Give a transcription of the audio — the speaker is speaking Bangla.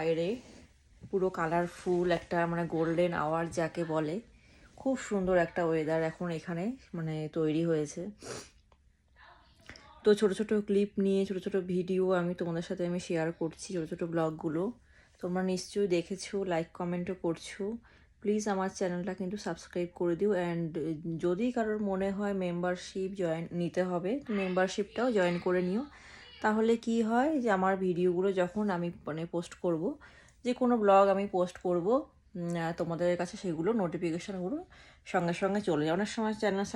বাইরে পুরো কালারফুল একটা মানে গোল্ডেন আওয়ার যাকে বলে, খুব সুন্দর একটা ওয়েদার এখন এখানে মানে তৈরি হয়েছে। তো ছোট ছোট ক্লিপ নিয়ে ছোট ছোট ভিডিও আমি তোমাদের সাথে শেয়ার করছি, ছোট ছোট ব্লগগুলো তোমরা নিশ্চয়ই দেখেছো, লাইক কমেন্টও করছো। প্লিজ আমার চ্যানেলটা কিন্তু সাবস্ক্রাইব করে দিও। অ্যান্ড যদি কারোর মনে হয় মেম্বারশিপ জয়েন নিতে হবে, মেম্বারশিপটাও জয়েন করে নিও। তাহলে কি হয় যে আমার ভিডিওগুলো যখন আমি মানে পোস্ট করব, যে কোনো ব্লগ আমি পোস্ট করব, তোমাদের কাছে সেগুলো নোটিফিকেশানগুলো সঙ্গে সঙ্গে চলে যায়। অনেক সময় চ্যানেল